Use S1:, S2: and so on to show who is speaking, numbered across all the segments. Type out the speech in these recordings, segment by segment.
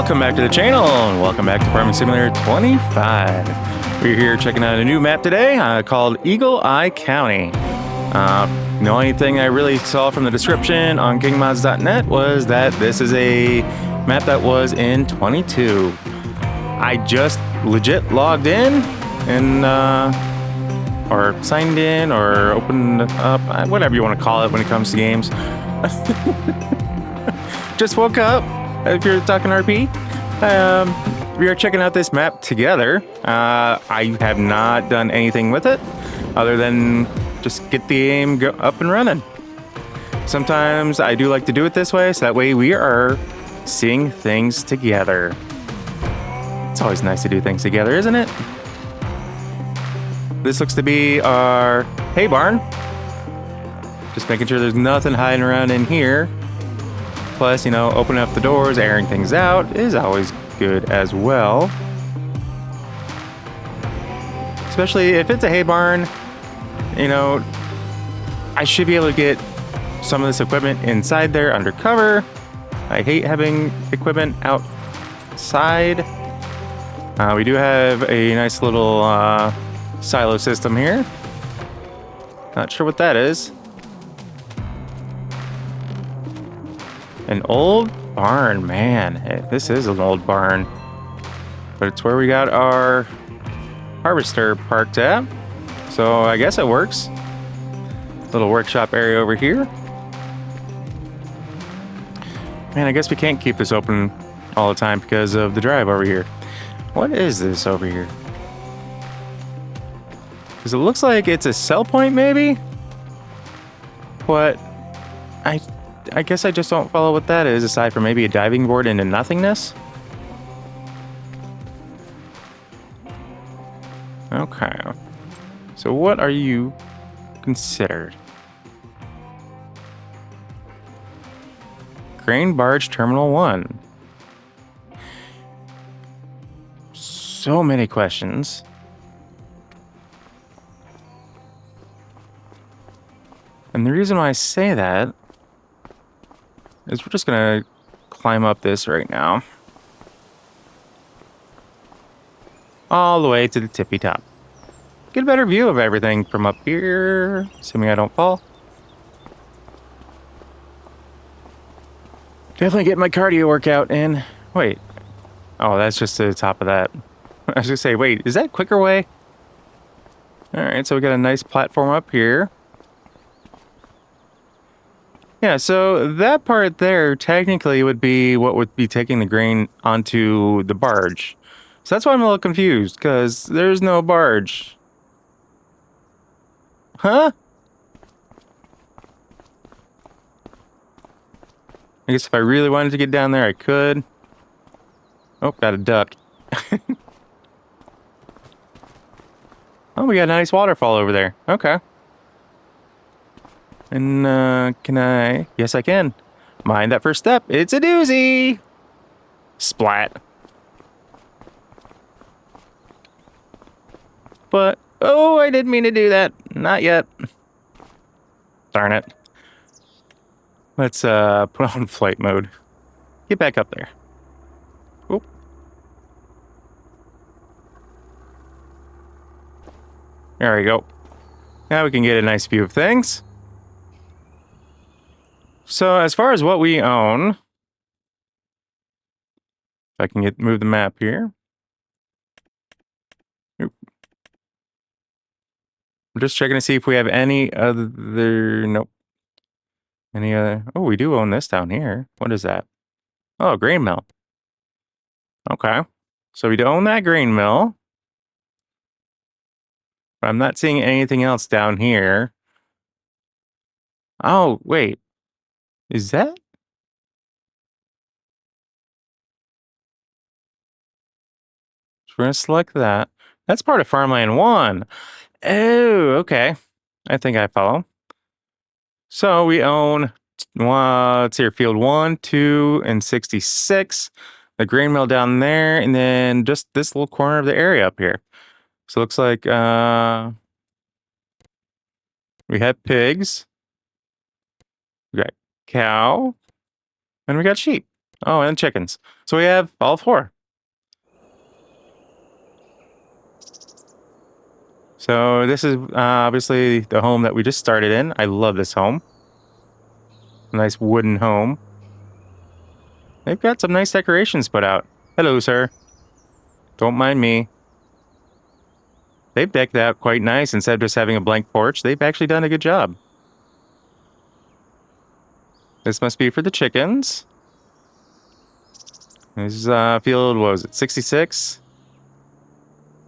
S1: Welcome back to the channel, and welcome back to Farming Simulator 25. We're here checking out a new map today called Eagle Eye County. The only thing I really saw from the description on kingmods.net was that this is a map that was in 22. I just legit logged in and or signed in or opened up, whatever you want to call it when it comes to games. Just woke up. If you're talking RP, we are checking out this map together. I have not done anything with it other than just get the game up and running. Sometimes I do like to do it this way, so that way we are seeing things together. It's always nice to do things together, isn't it? This looks to be our hay barn. Just making sure there's nothing hiding around in here. Plus, you know, opening up the doors, airing things out is always good as well. Especially if it's a hay barn, you know, I should be able to get some of this equipment inside there under cover. I hate having equipment outside. We do have a nice little silo system here. Not sure what that is. An old barn, man. This is an old barn. But it's where we got our harvester parked at. So I guess it works. Little workshop area over here. Man, I guess we can't keep this open all the time because of the drive over here. What is this over here? Because it looks like it's a sell point, maybe? But I guess I just don't follow what that is, aside from maybe a diving board into nothingness. Okay. So what are you considered? Grain Barge Terminal 1. So many questions. And the reason why I say that is we're just gonna climb up this right now. All the way to the tippy top. Get a better view of everything from up here, assuming I don't fall. Definitely get my cardio workout in. Wait. Oh, that's just to the top of that. I was gonna say, wait, is that quicker way? Alright, so we got a nice platform up here. Yeah, so that part there technically would be what would be taking the grain onto the barge. So that's why I'm a little confused, because there's no barge. Huh? I guess if I really wanted to get down there, I could. Oh, got a duck. Oh, we got a nice waterfall over there. Okay. And, can I? Yes, I can. Mind that first step. It's a doozy! Splat. But, oh, I didn't mean to do that. Not yet. Darn it. Let's, put on flight mode. Get back up there. Oop. There we go. Now we can get a nice view of things. So as far as what we own, if I can move the map here. Oop. I'm just checking to see if we have any other, nope. Any other, oh, we do own this down here. What is that? Oh, grain mill. Okay. So we do own that grain mill. But I'm not seeing anything else down here. Oh, wait. Is that? So we're going to select that. That's part of Farmland 1. Oh, okay. I think I follow. So we own, let's see here, field 1, 2, and 66. The grain mill down there, and then just this little corner of the area up here. So it looks like we have pigs. We got cow. And we got sheep. Oh, and chickens. So we have all 4. So this is obviously the home that we just started in. I love this home. Nice wooden home. They've got some nice decorations put out. Hello, sir. Don't mind me. They've decked out quite nice. Instead of just having a blank porch, they've actually done a good job. This must be for the chickens. This is field, what was it, 66?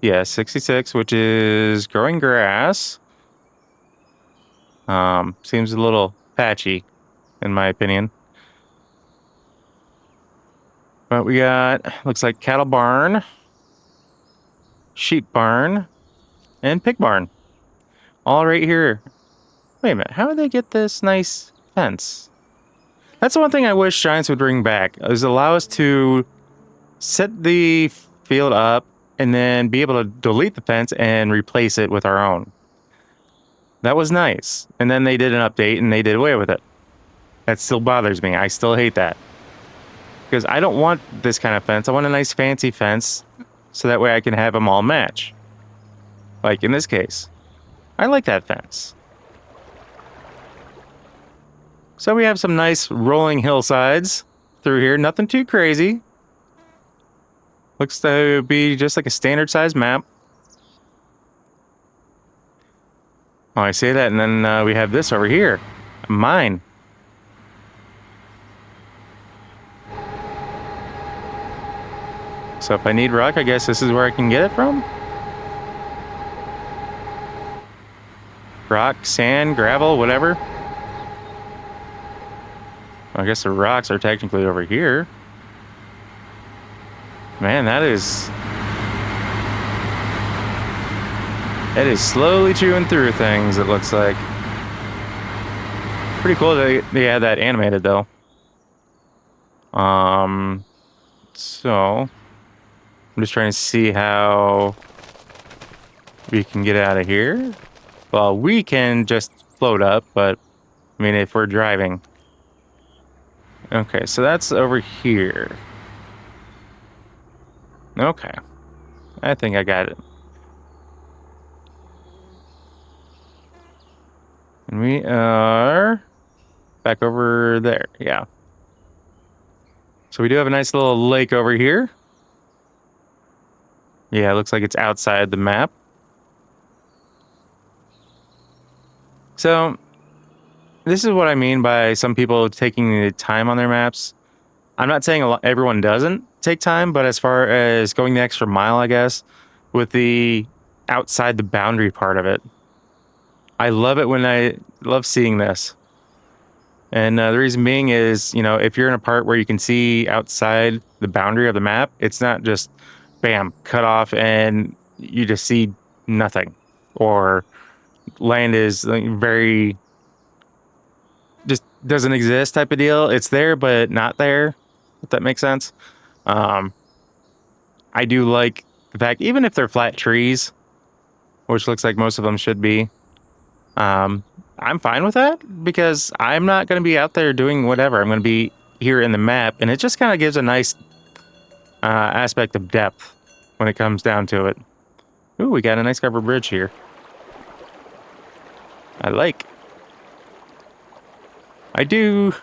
S1: Yeah, 66, which is growing grass. Seems a little patchy, in my opinion. But we got, looks like cattle barn, sheep barn, and pig barn. All right here. Wait a minute, how did they get this nice fence? That's the one thing I wish Giants would bring back, is allow us to set the field up and then be able to delete the fence and replace it with our own. That was nice. And then they did an update and they did away with it. That still bothers me. I still hate that. Because I don't want this kind of fence. I want a nice fancy fence so that way I can have them all match. Like in this case. I like that fence. So we have some nice rolling hillsides through here. Nothing too crazy. Looks to be just like a standard size map. Oh, I see that. And then we have this over here. A mine. So if I need rock, I guess this is where I can get it from. Rock, sand, gravel, whatever. I guess the rocks are technically over here. Man, that is slowly chewing through things, it looks like. Pretty cool that they had that animated, though. So I'm just trying to see how we can get out of here. Well, we can just float up, but I mean, if we're driving. Okay, so that's over here. Okay. I think I got it. And we are back over there. Yeah. So we do have a nice little lake over here. Yeah, it looks like it's outside the map. So this is what I mean by some people taking the time on their maps. I'm not saying everyone doesn't take time, but as far as going the extra mile, I guess, with the outside the boundary part of it, I love it when I love seeing this. And the reason being is, you know, if you're in a part where you can see outside the boundary of the map, it's not just, bam, cut off and you just see nothing. Or land is very, just doesn't exist type of deal. It's there, but not there, if that makes sense. I do like the fact, even if they're flat trees, which looks like most of them should be, I'm fine with that because I'm not going to be out there doing whatever. I'm going to be here in the map, and it just kind of gives a nice aspect of depth when it comes down to it. Ooh, we got a nice covered bridge here. I do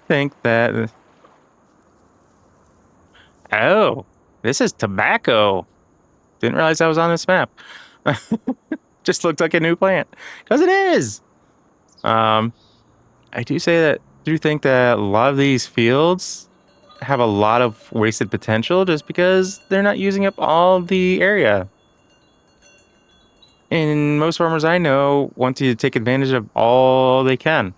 S1: think that... Oh, this is tobacco. Didn't realize that was on this map. Just looked like a new plant. Because it is! I do think that a lot of these fields have a lot of wasted potential just because they're not using up all the area. And most farmers I know want to take advantage of all they can.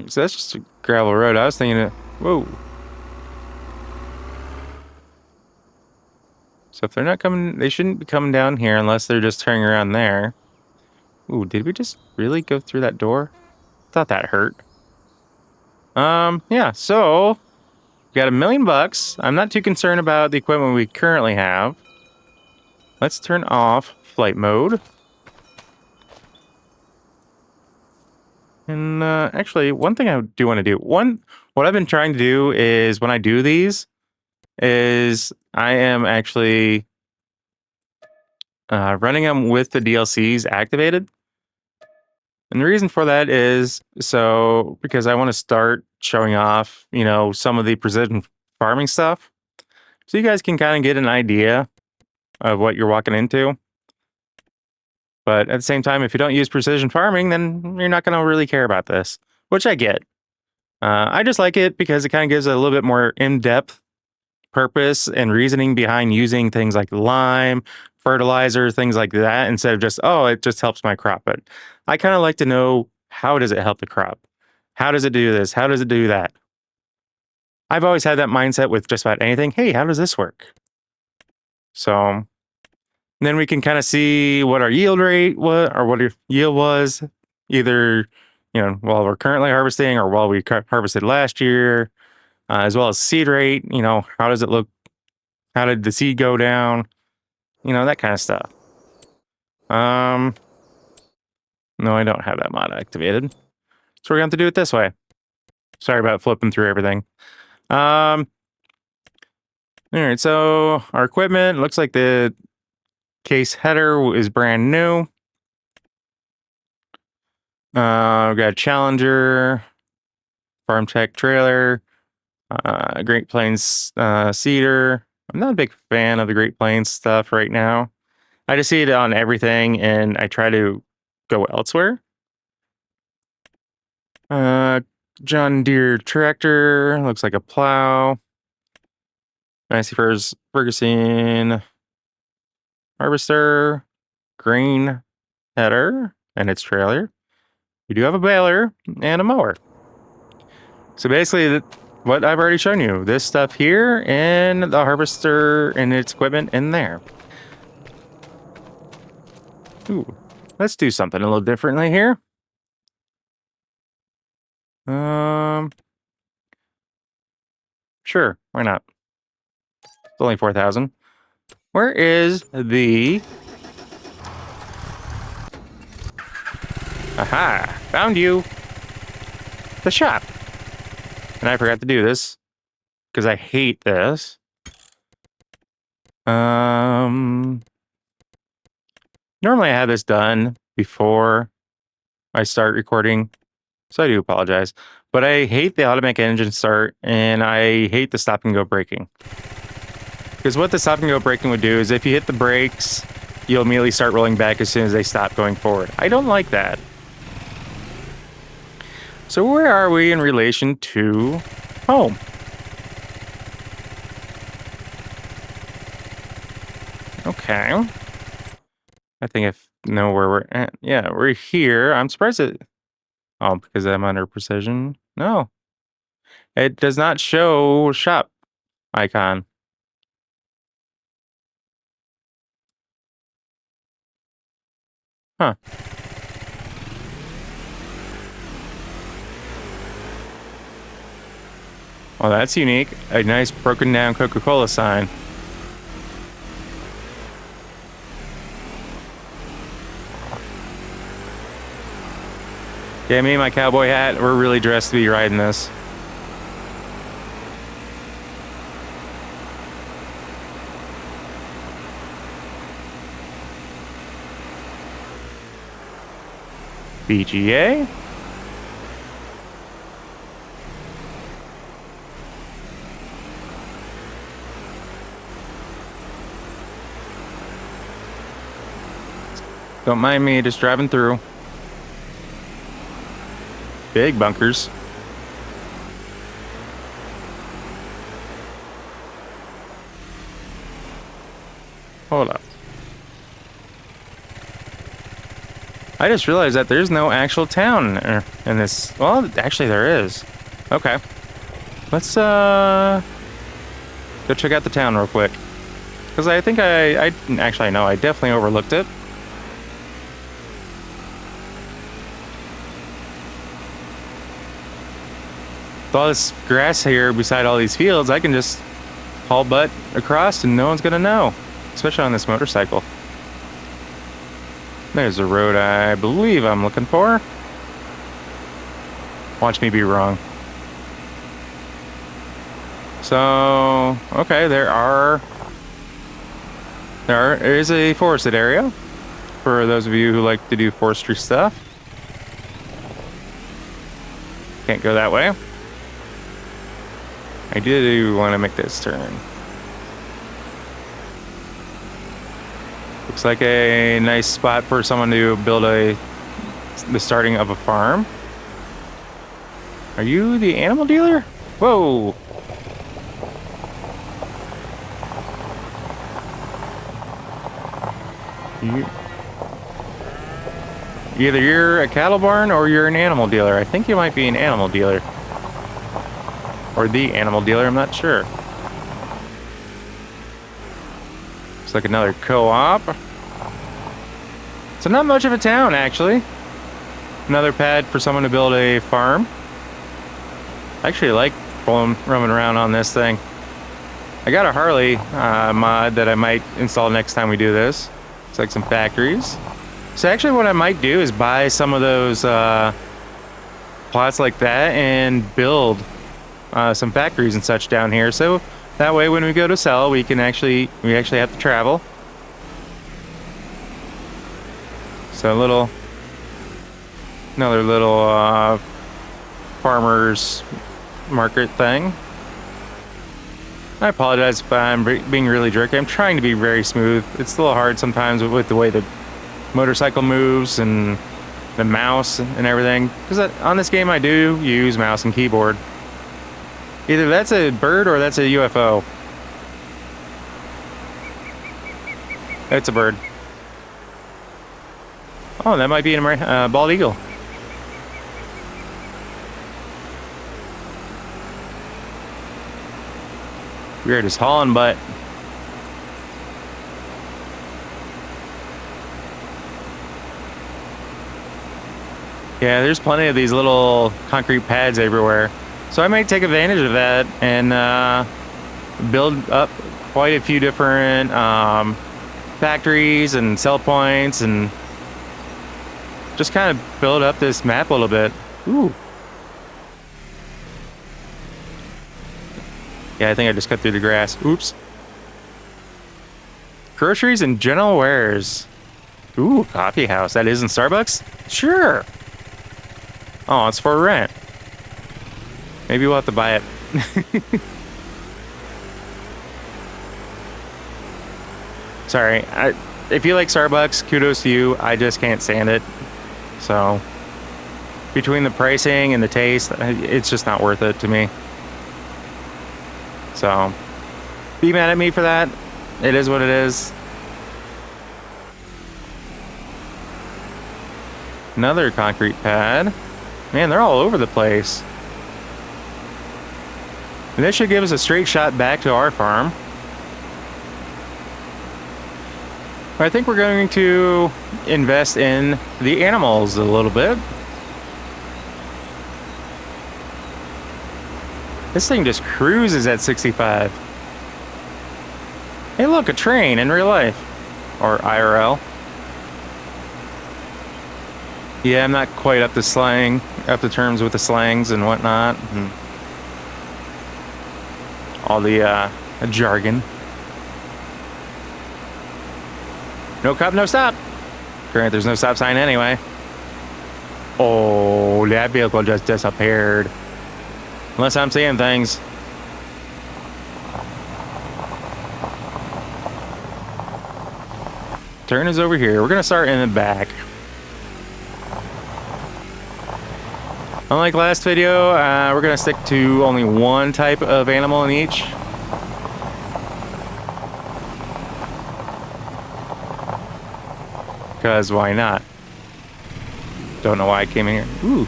S1: So that's just a gravel road. I was thinking, whoa. So if they're not coming, they shouldn't be coming down here unless they're just turning around there. Ooh, did we just really go through that door? Thought that hurt. Yeah, so we got $1 million. I'm not too concerned about the equipment we currently have. Let's turn off flight mode. And actually, one thing I do want to do, what I've been trying to do is when I do these, is I am actually running them with the DLCs activated. And the reason for that is because I want to start showing off, some of the precision farming stuff. So you guys can kind of get an idea of what you're walking into. But at the same time, if you don't use precision farming, then you're not going to really care about this, which I get. I just like it because it kind of gives a little bit more in-depth purpose and reasoning behind using things like lime, fertilizer, things like that, instead of just, oh, it just helps my crop. But I kind of like to know, how does it help the crop? How does it do this? How does it do that? I've always had that mindset with just about anything. Hey, how does this work? So then we can kind of see what our yield rate was, or what our yield was, either, while we're currently harvesting or while we harvested last year, as well as seed rate. How does it look? How did the seed go down? That kind of stuff. No, I don't have that mod activated. So we're going to have to do it this way. Sorry about flipping through everything. All right, so our equipment looks like the case header is brand new. We've got a Challenger, Farm Tech trailer, Great Plains seeder. I'm not a big fan of the Great Plains stuff right now. I just see it on everything, and I try to go elsewhere. John Deere tractor, looks like a plow. Massey Ferguson harvester, grain header, and its trailer. We do have a baler and a mower. So basically, what I've already shown you, this stuff here, and the harvester and its equipment in there. Ooh, let's do something a little differently here. Sure, why not? It's only 4,000. Where is the... Aha! Found you! The shop! And I forgot to do this, because I hate this. Normally I have this done before I start recording, so I do apologize. But I hate the automatic engine start, and I hate the stop and go braking. Because what the stop and go braking would do is if you hit the brakes, you'll immediately start rolling back as soon as they stop going forward. I don't like that. So where are we in relation to home? Okay. I think I know where we're at. Yeah, we're here. I'm surprised it... Oh, because I'm under precision? No. It does not show shop icon. Huh. Well, that's unique. A nice broken down Coca-Cola sign. Yeah, me and my cowboy hat, we're really dressed to be riding this. BGA. Don't mind me just driving through. Big bunkers. Hold up. I just realized that there's no actual town in this. Well, actually there is. Okay. Let's go check out the town real quick. Because I think I actually, no, I definitely overlooked it. With all this grass here beside all these fields, I can just haul butt across and no one's gonna know. Especially on this motorcycle. There's the road I believe I'm looking for. Watch me be wrong. So, okay, there is a forested area for those of you who like to do forestry stuff. Can't go that way. I do want to make this turn. Looks like a nice spot for someone to build the starting of a farm. Are you the animal dealer? Whoa! Either you're a cattle barn or you're an animal dealer. I think you might be an animal dealer. Or the animal dealer, I'm not sure. Looks like another co-op. So not much of a town, actually. Another pad for someone to build a farm. I actually like roaming around on this thing. I got a Harley mod that I might install next time we do this. It's like some factories. So actually what I might do is buy some of those plots like that and build some factories and such down here. So that way when we go to sell, we actually have to travel. So another little farmer's market thing. I apologize if I'm being really jerky. I'm trying to be very smooth. It's a little hard sometimes with the way the motorcycle moves and the mouse and everything. Because on this game I do use mouse and keyboard. Either that's a bird or that's a UFO. It's a bird. Oh, that might be a bald eagle. We're just hauling butt. Yeah, there's plenty of these little concrete pads everywhere. So I might take advantage of that and build up quite a few different factories and sell points and just kind of build up this map a little bit. Ooh. Yeah, I think I just cut through the grass. Oops. Groceries and general wares. Ooh, coffee house. That isn't Starbucks? Sure. Oh, it's for rent. Maybe we'll have to buy it. Sorry. If you like Starbucks, kudos to you. I just can't stand it. So, between the pricing and the taste, it's just not worth it to me. So, be mad at me for that. It is what it is. Another concrete pad. Man, they're all over the place. And this should give us a straight shot back to our farm. I think we're going to invest in the animals a little bit. This thing just cruises at 65. Hey, look, a train in real life. Or IRL. Yeah, I'm not quite up to terms with the slangs and whatnot. And all the jargon. No cop, no stop. Granted, there's no stop sign anyway. Oh, that vehicle just disappeared. Unless I'm seeing things. Turn is over here. We're going to start in the back. Unlike last video, we're going to stick to only one type of animal in each. Because why not? Don't know why I came in here. Ooh.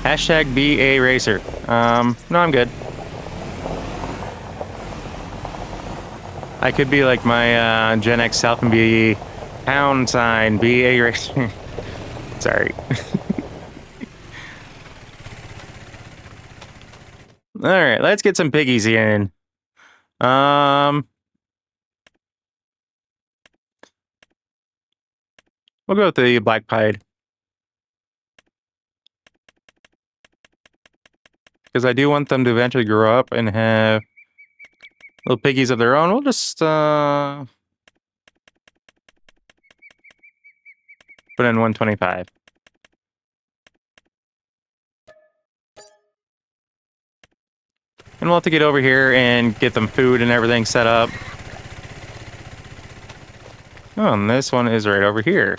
S1: Hashtag be a racer. No, I'm good. I could be like my Gen X self and be pound sign, be a racer. Sorry. All right, let's get some piggies in. We'll go with the black pied. because I do want them to eventually grow up and have little piggies of their own. We'll just put in 125. And we'll have to get over here and get them food and everything set up. Oh, and this one is right over here.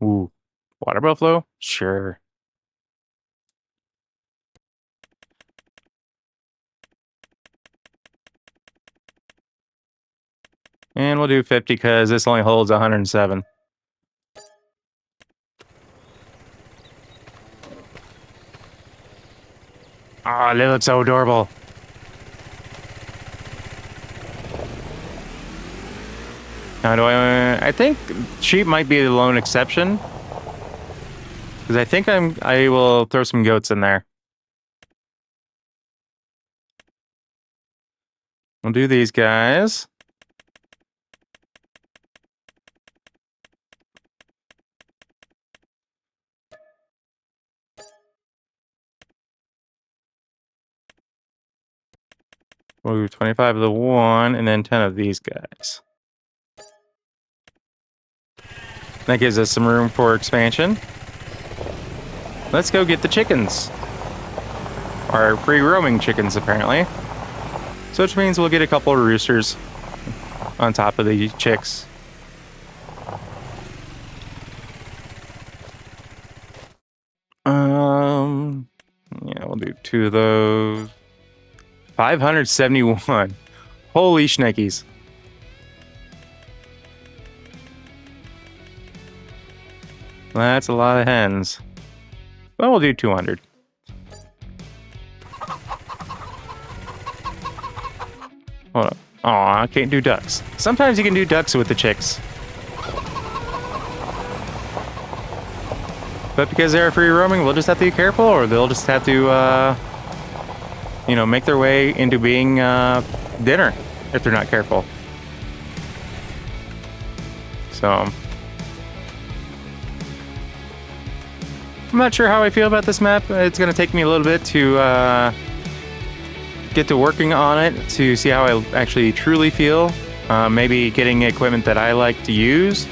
S1: Ooh, water buffalo? Sure. And we'll do 50 because this only holds 107. Oh, they look so adorable. Now, I think sheep might be the lone exception. Because I think I will throw some goats in there. We'll do these guys. We'll do 25 of the one, and then 10 of these guys. That gives us some room for expansion. Let's go get the chickens. Our free roaming chickens, apparently. So which means we'll get a couple of roosters on top of the chicks. Yeah, we'll do 2 of those. 571. Holy shnikes. That's a lot of hens. Well, we'll do 200. Hold up. Aw, I can't do ducks. Sometimes you can do ducks with the chicks. But because they're free roaming, we'll just have to be careful, or they'll just have to, you know, make their way into being dinner if they're not careful. So I'm not sure how I feel about this map. It's going to take me a little bit to get to working on it to see how I actually truly feel. Maybe getting equipment that I like to use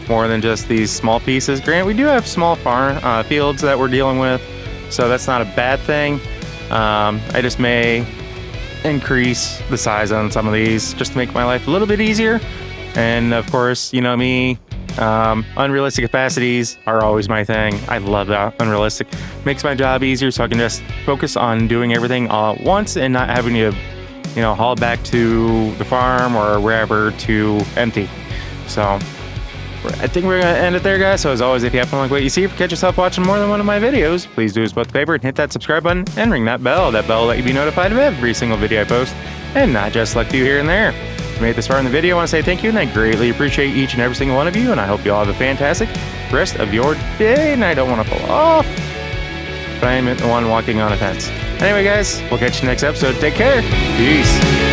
S1: more than just these small pieces. Granted, we do have small farm fields that we're dealing with, so that's not a bad thing. I just may increase the size on some of these just to make my life a little bit easier. And of course, you know me, unrealistic capacities are always my thing. I love that. Unrealistic makes my job easier, so I can just focus on doing everything all at once and not having to, you know, haul back to the farm or wherever to empty. So I think we're going to end it there, guys. So as always, if you happen to like what you see, if you catch yourself watching more than one of my videos, please do us both a favor and hit that subscribe button and ring that bell. That bell will let you be notified of every single video I post, and not just select you here and there. If you made it this far in the video, I want to say thank you, and I greatly appreciate each and every single one of you, and I hope you all have a fantastic rest of your day. And I don't want to fall off, but I am the one walking on a fence. Anyway, guys, we'll catch you next episode. Take care. Peace.